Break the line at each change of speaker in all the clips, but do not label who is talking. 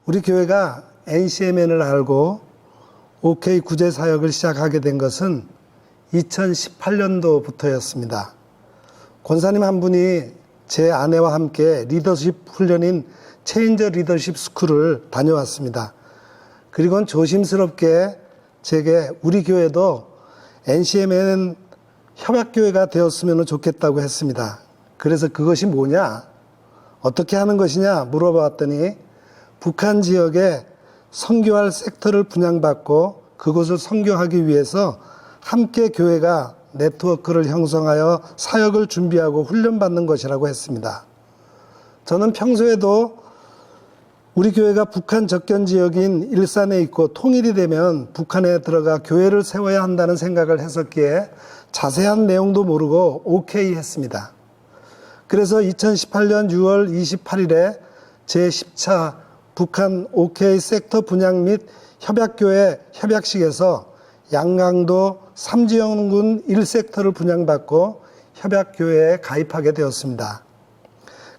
우리 교회가 NCMN을 알고 OK 구제 사역을 시작하게 된 것은 2018년도부터였습니다. 권사님 한 분이 제 아내와 함께 리더십 훈련인 체인저 리더십 스쿨을 다녀왔습니다. 그리고는 조심스럽게 제게 우리 교회도 NCMN 협약교회가 되었으면 좋겠다고 했습니다. 그래서 그것이 뭐냐? 어떻게 하는 것이냐 물어봤더니 북한 지역에 선교할 섹터를 분양받고 그곳을 선교하기 위해서 함께 교회가 네트워크를 형성하여 사역을 준비하고 훈련받는 것이라고 했습니다. 저는 평소에도 우리 교회가 북한 접견 지역인 일산에 있고 통일이 되면 북한에 들어가 교회를 세워야 한다는 생각을 했었기에 자세한 내용도 모르고 오케이 했습니다. 그래서 2018년 6월 28일에 제10차 북한 OK 섹터 분양 및 협약교회 협약식에서 양강도 삼지연군 1섹터를 분양받고 협약교회에 가입하게 되었습니다.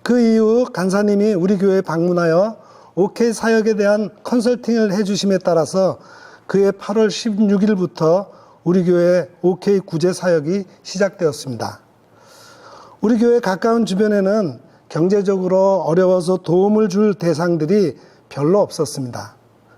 그 이후 간사님이 우리 교회에 방문하여 OK 사역에 대한 컨설팅을 해주심에 따라서 그해 8월 16일부터 우리 교회 OK 구제 사역이 시작되었습니다. 우리 교회 가까운 주변에는 경제적으로 어려워서 도움을 줄 대상들이 별로 없었습니다.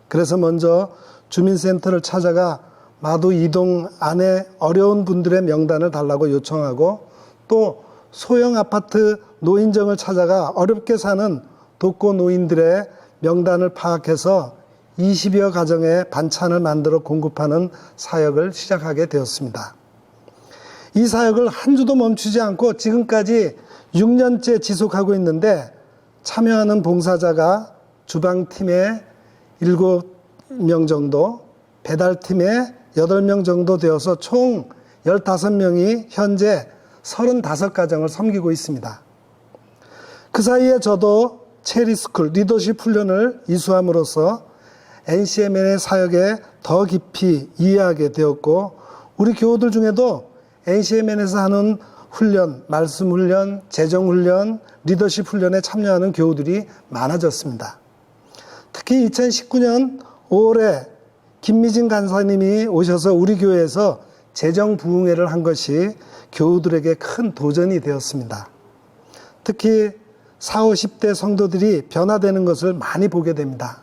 그래서 먼저 주민센터를 찾아가 마도 이동 안에 어려운 분들의 명단을 달라고 요청하고 또 소형 아파트 노인정을 찾아가 어렵게 사는 독거 노인들의 명단을 파악해서 20여 가정에 반찬을 만들어 공급하는 사역을 시작하게 되었습니다. 이 사역을 한 주도 멈추지 않고 지금까지 6년째 지속하고 있는데 참여하는 봉사자가 주방팀에 7명 정도, 배달팀에 8명 정도 되어서 총 15명이 현재 35가정을 섬기고 있습니다. 그 사이에 저도 체리스쿨 리더십 훈련을 이수함으로써 NCMN의 사역에 더 깊이 이해하게 되었고 우리 교우들 중에도 NCMN에서 하는 훈련, 말씀 훈련, 재정 훈련, 리더십 훈련에 참여하는 교우들이 많아졌습니다. 특히 2019년 5월에 김미진 간사님이 오셔서 우리 교회에서 재정 부흥회를 한 것이 교우들에게 큰 도전이 되었습니다. 특히 40, 50대 성도들이 변화되는 것을 많이 보게 됩니다.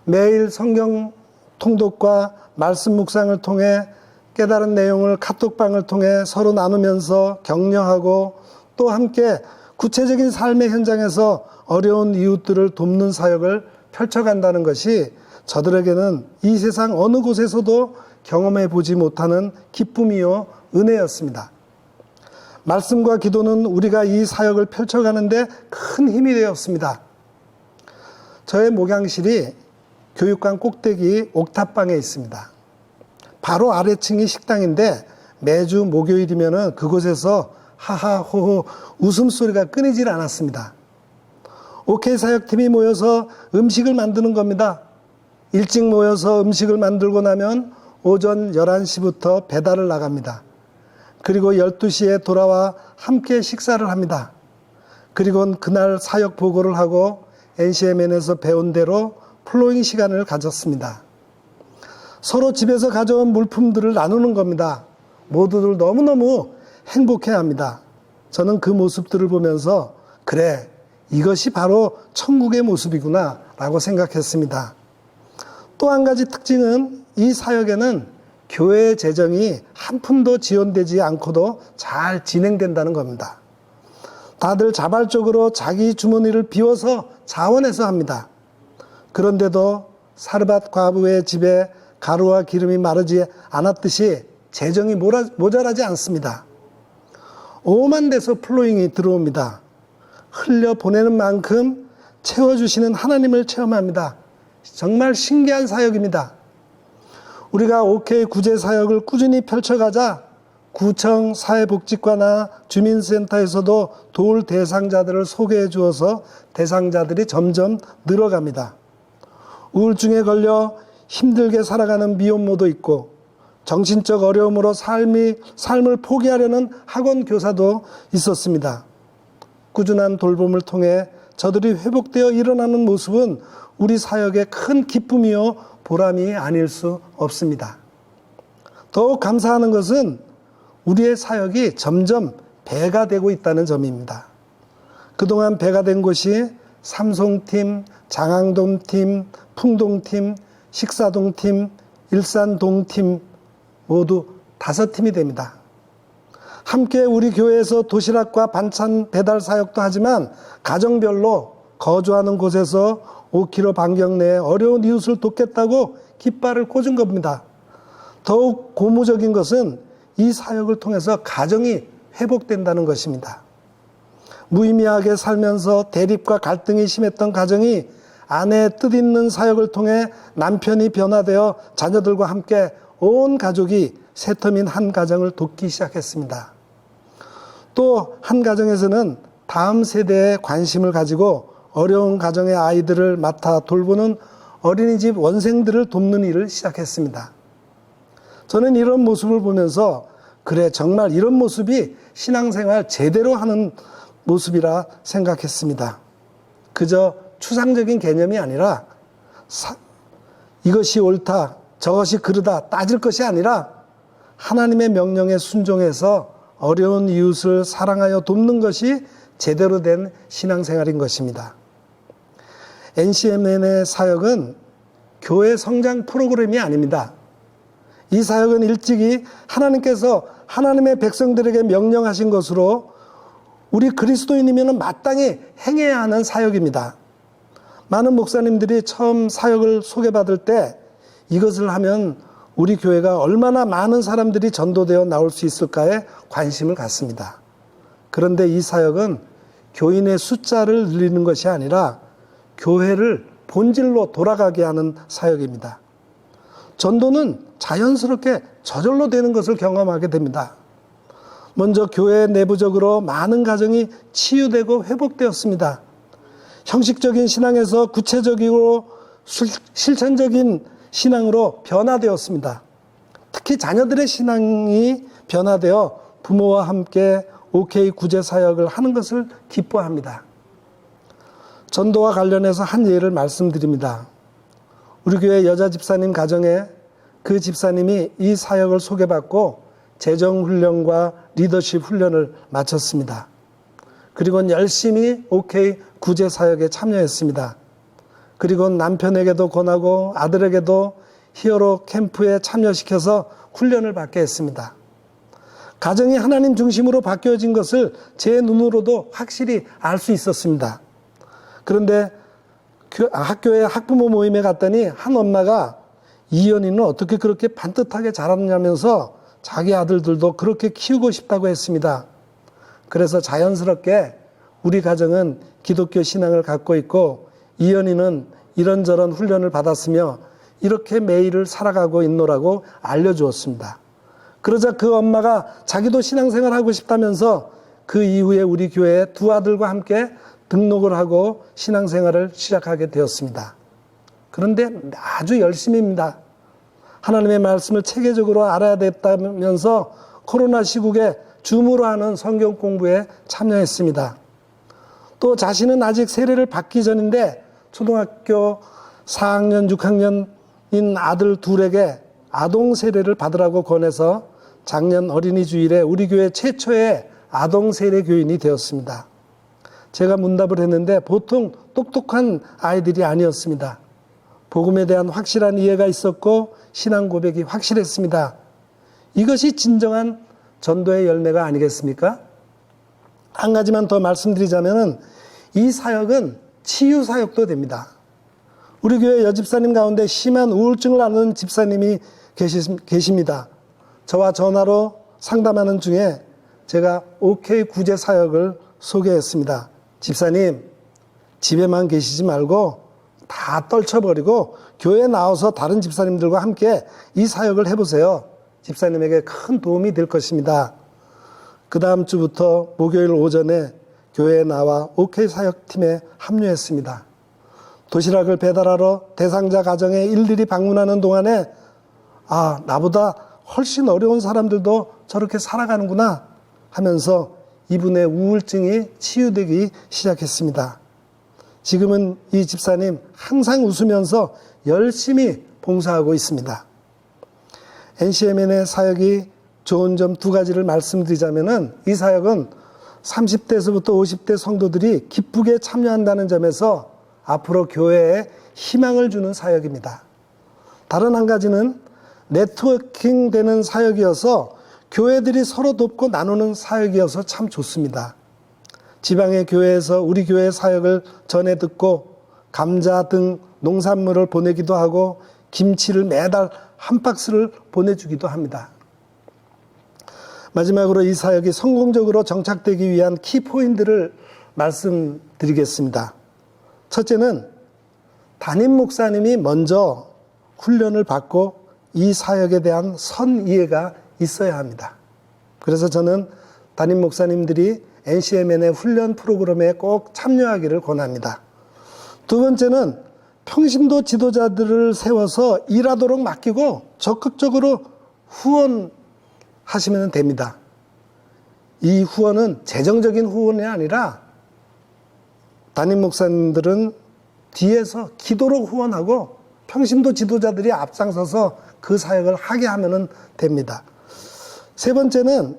매일 성경 통독과 말씀 묵상을 통해 깨달은 내용을 카톡방을 통해 서로 나누면서 격려하고 또 함께 구체적인 삶의 현장에서 어려운 이웃들을 돕는 사역을 펼쳐간다는 것이 저들에게는 이 세상 어느 곳에서도 경험해 보지 못하는 기쁨이요 은혜였습니다. 말씀과 기도는 우리가 이 사역을 펼쳐가는데 큰 힘이 되었습니다. 저의 목양실이 교육관 꼭대기 옥탑방에 있습니다. 바로 아래층이 식당인데 매주 목요일이면 그곳에서 하하호호 웃음소리가 끊이질 않았습니다. OK 사역팀이 모여서 음식을 만드는 겁니다. 일찍 모여서 음식을 만들고 나면 오전 11시부터 배달을 나갑니다. 그리고 12시에 돌아와 함께 식사를 합니다. 그리고 그날 사역 보고를 하고 NCMN에서 배운 대로 플로잉 시간을 가졌습니다. 서로 집에서 가져온 물품들을 나누는 겁니다. 모두들 너무너무 행복해합니다. 저는 그 모습들을 보면서 그래, 이것이 바로 천국의 모습이구나 라고 생각했습니다. 또 한 가지 특징은 이 사역에는 교회의 재정이 한 푼도 지원되지 않고도 잘 진행된다는 겁니다. 다들 자발적으로 자기 주머니를 비워서 자원해서 합니다. 그런데도 사르밧 과부의 집에 가루와 기름이 마르지 않았듯이 재정이 모자라지 않습니다. 오만 대서 플로잉이 들어옵니다. 흘려보내는 만큼 채워주시는 하나님을 체험합니다. 정말 신기한 사역입니다. 우리가 OK 구제 사역을 꾸준히 펼쳐가자 구청 사회복지과나 주민센터에서도 도울 대상자들을 소개해 주어서 대상자들이 점점 늘어갑니다. 우울증에 걸려 힘들게 살아가는 미혼모도 있고 정신적 어려움으로 삶을 포기하려는 학원 교사도 있었습니다. 꾸준한 돌봄을 통해 저들이 회복되어 일어나는 모습은 우리 사역의 큰 기쁨이요 보람이 아닐 수 없습니다. 더욱 감사하는 것은 우리의 사역이 점점 배가 되고 있다는 점입니다. 그동안 배가 된 곳이 삼송팀, 장항동팀, 풍동팀, 식사동팀, 일산동팀 모두 5팀이 됩니다. 함께 우리 교회에서 도시락과 반찬 배달 사역도 하지만 가정별로 거주하는 곳에서 5km 반경 내에 어려운 이웃을 돕겠다고 깃발을 꽂은 겁니다. 더욱 고무적인 것은 이 사역을 통해서 가정이 회복된다는 것입니다. 무의미하게 살면서 대립과 갈등이 심했던 가정이 아내의 뜻있는 사역을 통해 남편이 변화되어 자녀들과 함께 온 가족이 새터민 한 가정을 돕기 시작했습니다. 또 한 가정에서는 다음 세대에 관심을 가지고 어려운 가정의 아이들을 맡아 돌보는 어린이집 원생들을 돕는 일을 시작했습니다. 저는 이런 모습을 보면서 그래 정말 이런 모습이 신앙생활 제대로 하는 모습이라 생각했습니다. 그저 추상적인 개념이 아니라 이것이 옳다 저것이 그르다 따질 것이 아니라 하나님의 명령에 순종해서 어려운 이웃을 사랑하여 돕는 것이 제대로 된 신앙생활인 것입니다. NCMN의 사역은 교회 성장 프로그램이 아닙니다. 이 사역은 일찍이 하나님께서 하나님의 백성들에게 명령하신 것으로 우리 그리스도인이면 마땅히 행해야 하는 사역입니다. 많은 목사님들이 처음 사역을 소개받을 때 이것을 하면 우리 교회가 얼마나 많은 사람들이 전도되어 나올 수 있을까에 관심을 갖습니다. 그런데 이 사역은 교인의 숫자를 늘리는 것이 아니라 교회를 본질로 돌아가게 하는 사역입니다. 전도는 자연스럽게 저절로 되는 것을 경험하게 됩니다. 먼저 교회 내부적으로 많은 가정이 치유되고 회복되었습니다. 형식적인 신앙에서 구체적이고 실천적인 신앙으로 변화되었습니다. 특히 자녀들의 신앙이 변화되어 부모와 함께 OK 구제 사역을 하는 것을 기뻐합니다. 전도와 관련해서 한 예를 말씀드립니다. 우리 교회 여자 집사님 가정에 그 집사님이 이 사역을 소개받고 재정훈련과 리더십 훈련을 마쳤습니다. 그리고 열심히 OK 구제 사역에 참여했습니다. 그리고 남편에게도 권하고 아들에게도 히어로 캠프에 참여시켜서 훈련을 받게 했습니다. 가정이 하나님 중심으로 바뀌어진 것을 제 눈으로도 확실히 알 수 있었습니다. 그런데 학교에 학부모 모임에 갔더니 한 엄마가 이연이는 어떻게 그렇게 반듯하게 자랐냐면서 자기 아들들도 그렇게 키우고 싶다고 했습니다. 그래서 자연스럽게 우리 가정은 기독교 신앙을 갖고 있고 이연이는 이런저런 훈련을 받았으며 이렇게 매일을 살아가고 있노라고 알려주었습니다. 그러자 그 엄마가 자기도 신앙생활 하고 싶다면서 그 이후에 우리 교회에 두 아들과 함께 등록을 하고 신앙생활을 시작하게 되었습니다. 그런데 아주 열심히입니다. 하나님의 말씀을 체계적으로 알아야 됐다면서 코로나 시국에 줌으로 하는 성경 공부에 참여했습니다. 또 자신은 아직 세례를 받기 전인데 초등학교 4학년, 6학년인 아들 둘에게 아동 세례를 받으라고 권해서 작년 어린이 주일에 우리 교회 최초의 아동 세례 교인이 되었습니다. 제가 문답을 했는데 보통 똑똑한 아이들이 아니었습니다. 복음에 대한 확실한 이해가 있었고 신앙 고백이 확실했습니다. 이것이 진정한 전도의 열매가 아니겠습니까? 한 가지만 더 말씀드리자면 이 사역은 치유 사역도 됩니다. 우리 교회 여집사님 가운데 심한 우울증을 앓는 집사님이 계십니다. 저와 전화로 상담하는 중에 제가 OK 구제 사역을 소개했습니다. 집사님, 집에만 계시지 말고 다 떨쳐버리고 교회에 나와서 다른 집사님들과 함께 이 사역을 해보세요. 집사님에게 큰 도움이 될 것입니다. 그 다음 주부터 목요일 오전에 교회에 나와 OK 사역팀에 합류했습니다. 도시락을 배달하러 대상자 가정에 일일이 방문하는 동안에 나보다 훨씬 어려운 사람들도 저렇게 살아가는구나 하면서 이분의 우울증이 치유되기 시작했습니다. 지금은 이 집사님 항상 웃으면서 열심히 봉사하고 있습니다. NCMN의 사역이 좋은 점 두 가지를 말씀드리자면은 이 사역은 30대에서부터 50대 성도들이 기쁘게 참여한다는 점에서 앞으로 교회에 희망을 주는 사역입니다. 다른 한 가지는 네트워킹 되는 사역이어서 교회들이 서로 돕고 나누는 사역이어서 참 좋습니다. 지방의 교회에서 우리 교회 사역을 전해 듣고 감자 등 농산물을 보내기도 하고 김치를 매달 한 박스를 보내주기도 합니다. 마지막으로 이 사역이 성공적으로 정착되기 위한 키포인트를 말씀드리겠습니다. 첫째는 담임 목사님이 먼저 훈련을 받고 이 사역에 대한 선이해가 있어야 합니다. 그래서 저는 담임 목사님들이 NCMN의 훈련 프로그램에 꼭 참여하기를 권합니다. 두 번째는 평신도 지도자들을 세워서 일하도록 맡기고 적극적으로 후원하시면 됩니다. 이 후원은 재정적인 후원이 아니라 담임 목사님들은 뒤에서 기도로 후원하고 평신도 지도자들이 앞장서서 그 사역을 하게 하면 됩니다. 세 번째는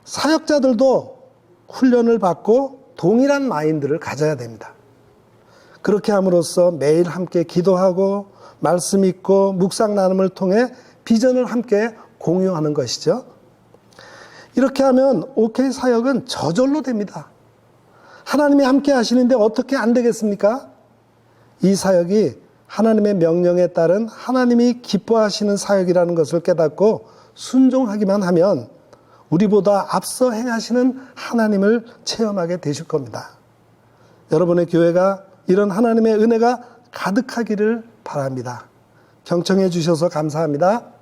사역자들도 훈련을 받고 동일한 마인드를 가져야 됩니다. 그렇게 함으로써 매일 함께 기도하고 말씀 읽고 묵상 나눔을 통해 비전을 함께 공유하는 것이죠. 이렇게 하면 OK 사역은 저절로 됩니다. 하나님이 함께 하시는데 어떻게 안 되겠습니까? 이 사역이 하나님의 명령에 따른 하나님이 기뻐하시는 사역이라는 것을 깨닫고 순종하기만 하면 우리보다 앞서 행하시는 하나님을 체험하게 되실 겁니다. 여러분의 교회가 이런 하나님의 은혜가 가득하기를 바랍니다. 경청해 주셔서 감사합니다.